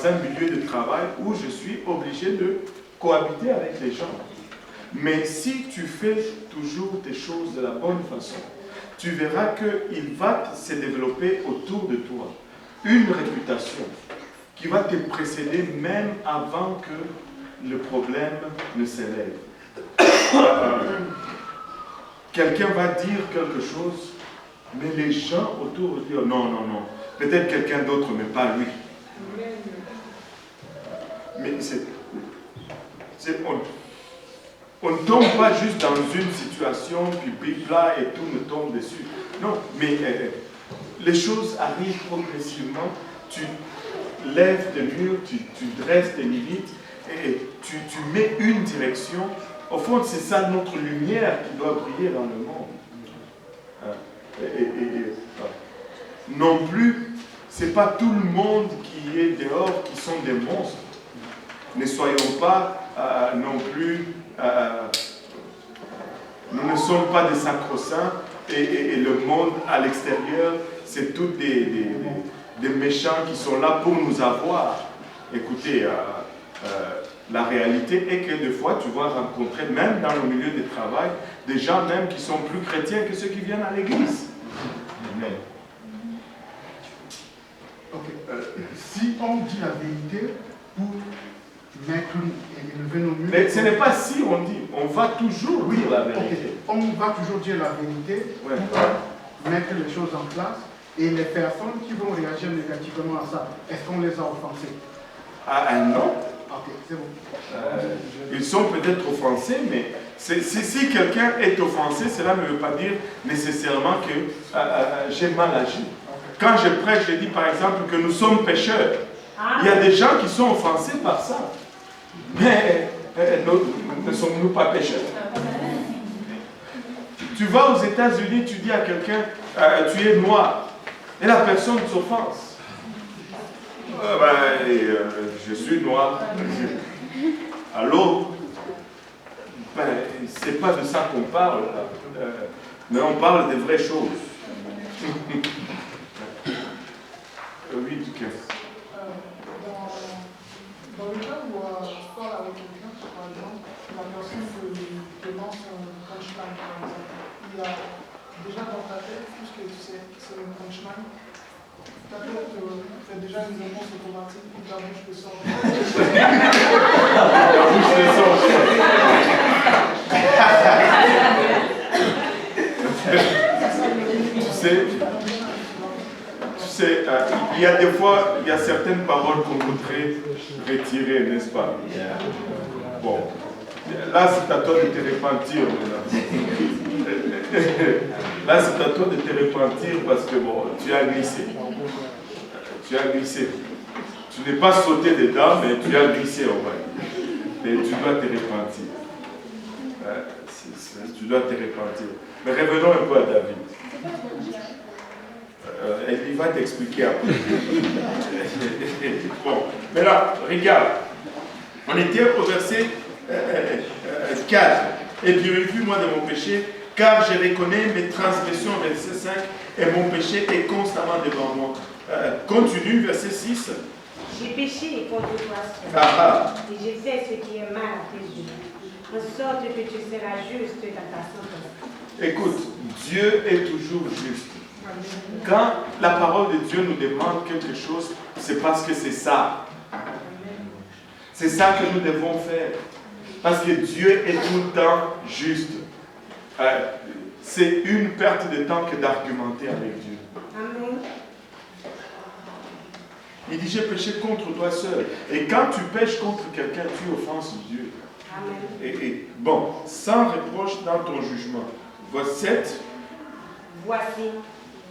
un milieu de travail où je suis obligé de cohabiter avec les gens. Mais si tu fais toujours tes choses de la bonne façon, tu verras qu'il va se développer autour de toi une réputation qui va te précéder même avant que le problème ne s'élève. Quelqu'un va dire quelque chose, mais les gens autour vont dire non, non, non, peut-être quelqu'un d'autre, mais pas lui. Mais on ne tombe pas juste dans une situation, puis bibla et tout me tombe dessus. Non, mais les choses arrivent progressivement. Tu lèves tes murs, tu dresses tes limites et tu mets une direction. Au fond, c'est ça notre lumière qui doit briller dans le monde. Non plus, ce n'est pas tout le monde qui est dehors qui sont des monstres. Ne soyons pas non plus, nous ne sommes pas des sacro-saints et le monde à l'extérieur, c'est tous des méchants qui sont là pour nous avoir. Écoutez, la réalité est que des fois, tu vas rencontrer, même dans le milieu du travail, des gens même qui sont plus chrétiens que ceux qui viennent à l'église. Amen. Si on dit la vérité pour mettre et élever nos murs... Mais ce n'est pas si on dit, on va toujours dire la vérité. On va toujours dire la vérité pour mettre les choses en place. Et les personnes qui vont réagir négativement à ça, est-ce qu'on les a offensés? Non. Ok, c'est bon. Ils sont peut-être offensés, mais si quelqu'un est offensé, cela ne veut pas dire nécessairement que j'ai mal agi. Quand je prêche, je dis par exemple que nous sommes pécheurs. Il y a des gens qui sont offensés par ça. Mais ne sommes-nous pas pécheurs? Tu vas aux États-Unis, tu dis à quelqu'un, tu es noir. Et la personne s'offense. Je suis noir. Alors, c'est pas de ça qu'on parle, mais on parle des vraies choses. Oui, du cœur. Dans le cas où je parle avec quelqu'un, par exemple, la personne te lance un punchline, par exemple. Il a déjà dans ta tête, puisque tu sais que c'est un punchline, ta tête fait déjà une réponse automatique et ta bouche te sort. La bouche te sort. Tu sais, il y a des fois, il y a certaines paroles qu'on voudrait retirer, n'est-ce pas? Bon, là c'est à toi de te repentir maintenant. Là c'est à toi de te repentir parce que bon, tu as glissé. Tu as glissé. Tu n'es pas sauté dedans, mais tu as glissé en vrai. Et tu dois te repentir. Tu dois te repentir. Mais revenons un peu à David. Il va t'expliquer après. Bon, mais là, regarde. On était au verset 4. Et purifie-moi de mon péché, car je reconnais mes transgressions, verset 5, et mon péché est constamment devant moi. Continue, verset 6. J'ai péché contre toi seul, et j'ai fait ce qui est mal à tes yeux, en sorte que tu seras juste dans ta sentence. Écoute, Dieu est toujours juste. Quand la parole de Dieu nous demande quelque chose, c'est parce que c'est ça. C'est ça que nous devons faire. Parce que Dieu est tout le temps juste. C'est une perte de temps que d'argumenter avec Dieu. Amen. Il dit, j'ai péché contre toi seul. Et quand tu pêches contre quelqu'un, tu offenses Dieu. Amen. Et bon, sans reproche dans ton jugement. Verset 7. Voici,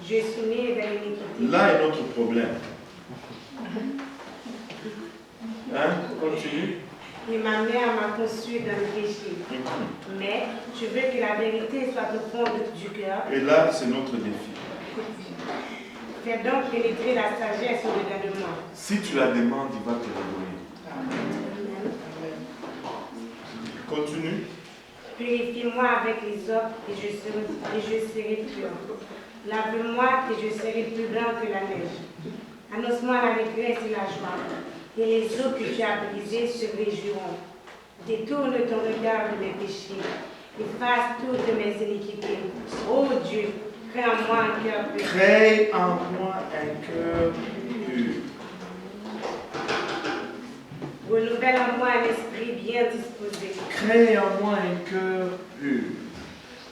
je suis né dans l'iniquité. Là est notre problème. Hein? Continue. Et ma mère m'a conçu dans le péché. Mais je veux que la vérité soit au fond du cœur. Et là, c'est notre défi. Fais donc pénétrer la sagesse au-dedans de moi. Si tu la demandes, il va te la donner. Continue. Purifie-moi avec les eaux et je serai pur. Lave-moi et je serai plus blanc que la neige. Annonce-moi la régresse et la joie. et les eaux que tu as brisées se réjouiront. Détourne ton regard de mes péchés, efface toutes mes iniquités. Ô Dieu, crée en moi un cœur pur. Crée en moi un cœur pur. Renouvelle en moi un esprit bien disposé. Crée en moi un cœur pur.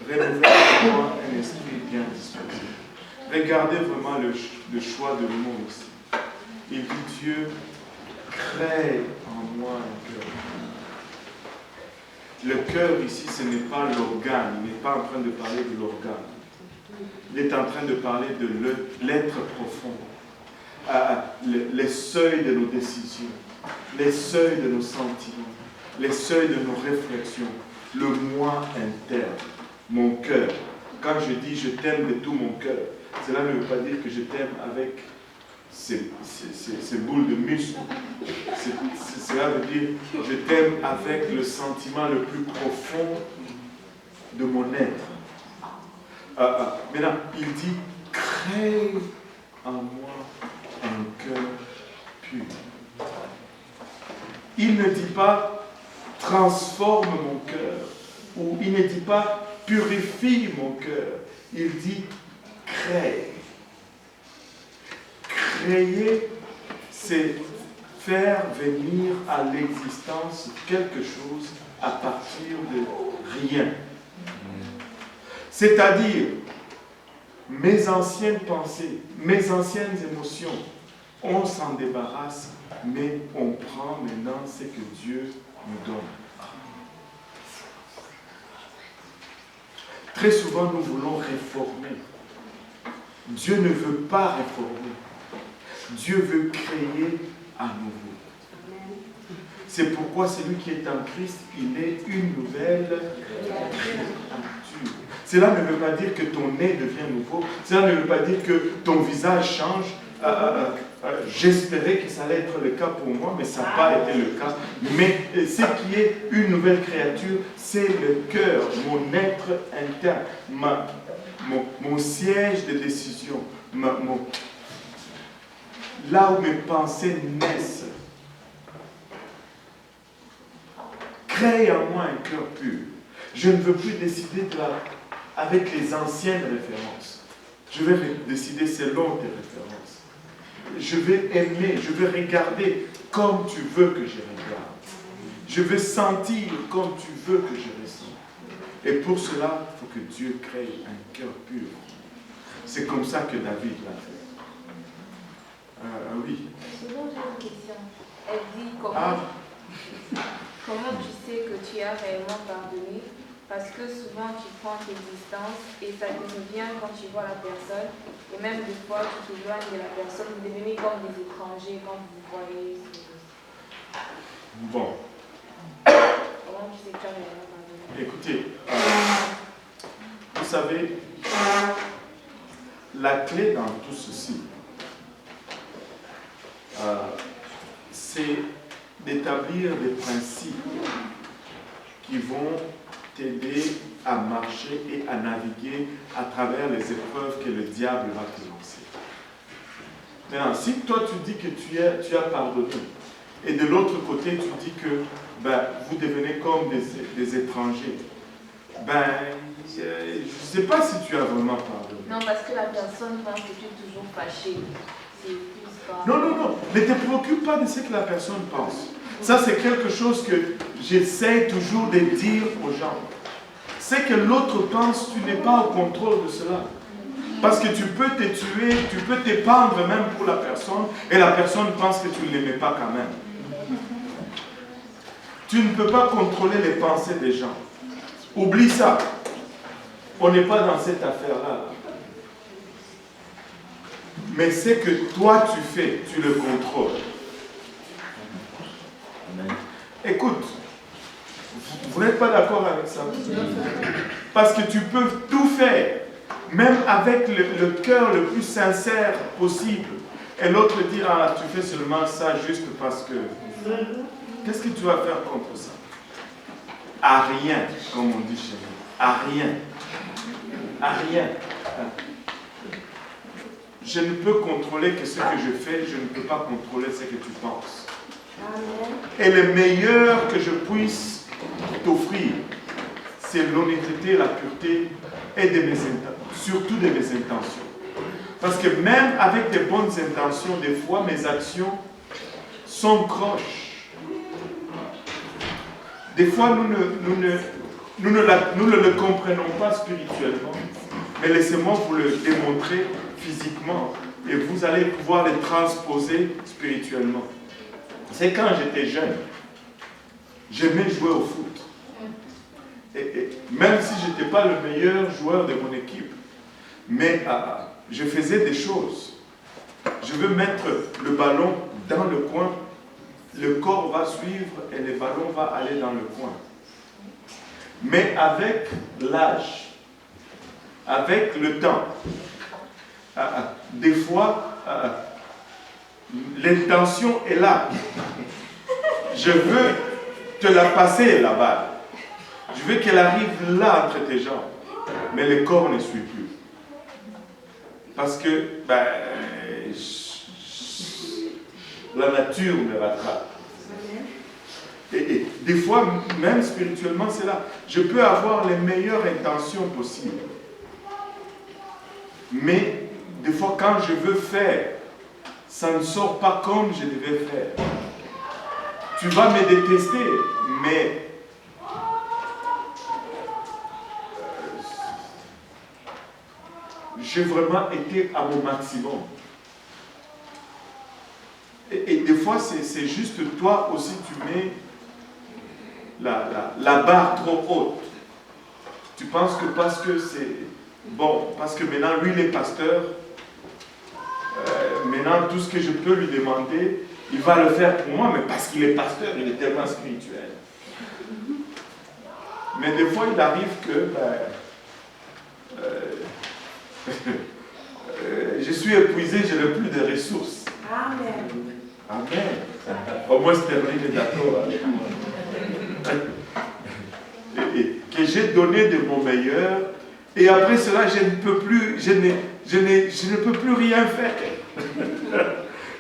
Renouvelle en moi un esprit bien disposé. Regardez vraiment le choix de mot ici. Il dit Dieu, crée en moi un cœur pur. Le cœur ici, ce n'est pas l'organe. Il n'est pas en train de parler de l'organe. Il est en train de parler de l'être profond. Les seuils de nos décisions, les seuils de nos sentiments, les seuils de nos réflexions, le moi interne, mon cœur. Quand je dis je t'aime de tout mon cœur, cela ne veut pas dire que je t'aime avec ces boules de muscles. Cela veut dire je t'aime avec le sentiment le plus profond de mon être. Maintenant, il dit crée en moi un cœur pur. Il ne dit pas transforme mon cœur, ou il ne dit pas purifie mon cœur. Il dit crée. Créer, c'est faire venir à l'existence quelque chose à partir de rien. C'est-à-dire, mes anciennes pensées, mes anciennes émotions, on s'en débarrasse, mais on prend maintenant ce que Dieu nous donne. Très souvent, nous voulons réformer. Dieu ne veut pas réformer. Dieu veut créer à nouveau. C'est pourquoi celui qui est en Christ, il est une nouvelle créature. Cela ne veut pas dire que ton nez devient nouveau. Cela ne veut pas dire que ton visage change. J'espérais que ça allait être le cas pour moi, mais ça n'a pas été le cas. Mais ce qui est une nouvelle créature, c'est le cœur, mon être interne, mon siège de décision, là où mes pensées naissent. Crée en moi un cœur pur. Je ne veux plus décider avec les anciennes références. Je vais décider selon tes références. Je vais aimer, je vais regarder comme tu veux que je regarde. Je vais sentir comme tu veux que je ressens. Et pour cela, il faut que Dieu crée un cœur pur. C'est comme ça que David l'a fait. Oui. Sinon, j'ai une question. Elle dit comment tu sais que tu as réellement pardonné? Parce que souvent tu prends tes distances et ça te revient quand tu vois la personne. Et même des fois, tu t'éloignes de la personne. Vous devenez comme des étrangers quand vous voyez. Bon. Comment tu sais que tu as réellement pardonné? Écoutez, vous savez, la clé dans tout ceci, c'est d'établir des principes qui vont t'aider à marcher et à naviguer à travers les épreuves que le diable va te lancer. Maintenant, si toi tu dis que tu as pardonné, et de l'autre côté tu dis que vous devenez comme des étrangers, je ne sais pas si tu as vraiment pardonné. Non, parce que la personne pense que tu es toujours fâché. Non. Ne te préoccupe pas de ce que la personne pense. Ça, c'est quelque chose que j'essaie toujours de dire aux gens. Ce que l'autre pense, tu n'es pas au contrôle de cela. Parce que tu peux te tuer, tu peux te pendre même pour la personne, et la personne pense que tu ne l'aimais pas quand même. Tu ne peux pas contrôler les pensées des gens. Oublie ça. On n'est pas dans cette affaire-là. Mais ce que toi tu fais, tu le contrôles. Écoute, vous n'êtes pas d'accord avec ça? Parce que tu peux tout faire, même avec le cœur le plus sincère possible. Et l'autre dit, tu fais seulement ça juste parce que... Qu'est-ce que tu vas faire contre ça? À rien, comme on dit chez nous. À rien. À rien. Je ne peux contrôler que ce que je fais, je ne peux pas contrôler ce que tu penses. Et le meilleur que je puisse t'offrir, c'est l'honnêteté, la pureté et de mes intentions, surtout de mes intentions. Parce que même avec des bonnes intentions, des fois mes actions sont croches. Des fois nous ne le comprenons pas spirituellement, mais laissez-moi vous le démontrer physiquement et vous allez pouvoir les transposer spirituellement. C'est quand j'étais jeune, j'aimais jouer au foot. Et même si je n'étais pas le meilleur joueur de mon équipe, mais je faisais des choses. Je veux mettre le ballon dans le coin, le corps va suivre et le ballon va aller dans le coin. Mais avec l'âge, avec le temps, des fois, l'intention est là. Je veux te la passer, la balle. Je veux qu'elle arrive là entre tes jambes. Mais le corps ne suit plus. Parce que la nature me rattrape. Et des fois, même spirituellement, c'est là. Je peux avoir les meilleures intentions possibles. Mais des fois, quand je veux faire, ça ne sort pas comme je devais faire. Tu vas me détester, mais j'ai vraiment été à mon maximum. Et des fois, c'est juste toi aussi, tu mets la barre trop haute. Tu penses que parce que c'est bon, parce que maintenant, lui, il est pasteur, maintenant, tout ce que je peux lui demander, il va le faire pour moi, mais parce qu'il est pasteur, il est tellement spirituel. Mais des fois, il arrive que je suis épuisé, je n'ai plus de ressources. Amen. Amen. Au moins, Sterling est d'accord. Et que j'ai donné de mon meilleur, et après cela, je ne peux plus, je ne peux plus rien faire.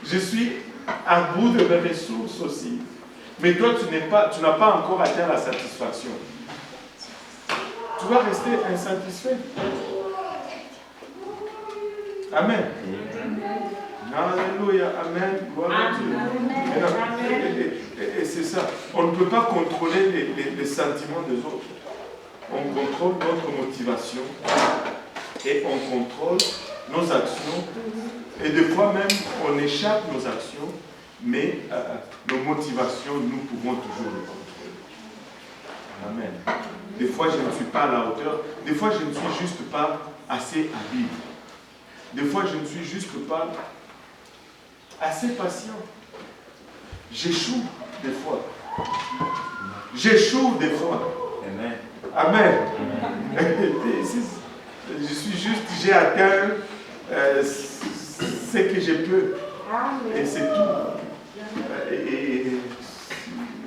Je suis à bout de mes ressources aussi. Mais toi, tu n'as pas encore atteint la satisfaction. Tu vas rester insatisfait. Amen. Alléluia, amen, gloire à Dieu. Et c'est ça. On ne peut pas contrôler les sentiments des autres. On contrôle notre motivation et on contrôle nos actions. Et des fois même, on échappe nos actions, mais nos motivations, nous pouvons toujours les contrôler. Amen. Des fois, je ne suis pas à la hauteur. Des fois, je ne suis juste pas assez habile. Des fois, je ne suis juste pas assez patient. J'échoue des fois. J'échoue des fois. Amen. Amen. Je suis juste, j'ai atteint ce que je peux. Et c'est tout. Et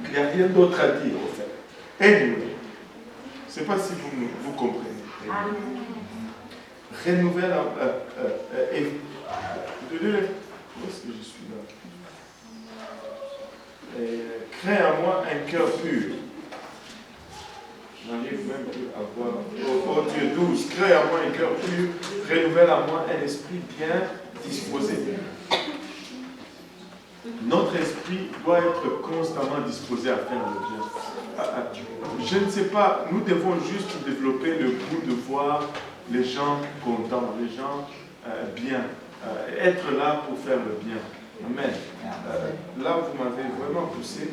il n'y a rien d'autre à dire. Anyway. Je ne sais pas si vous comprenez. Amen. Renouvelle où est-ce que je suis là? Crée en moi un cœur pur. J'arrive même plus à voir. Oh Dieu 12, crée en moi un cœur pur, renouvelle en moi un esprit bien disposé. Notre esprit doit être constamment disposé à faire le bien. Je ne sais pas, nous devons juste développer le goût de voir les gens contents, les gens bien, être là pour faire le bien. Amen. Là, vous m'avez vraiment poussé.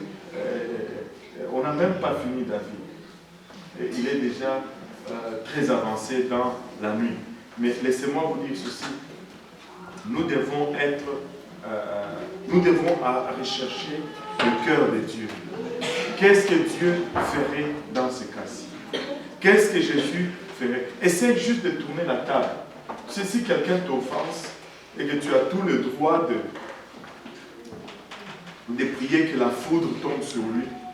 On n'a même pas fini David. Il est déjà très avancé dans la nuit. Mais laissez-moi vous dire ceci. Nous devons rechercher le cœur de Dieu. Qu'est-ce que Dieu ferait dans ce cas-ci? Qu'est-ce que Jésus ferait? Essaye juste de tourner la table. Tu sais, si quelqu'un t'offense et que tu as tout le droit de prier que la foudre tombe sur lui,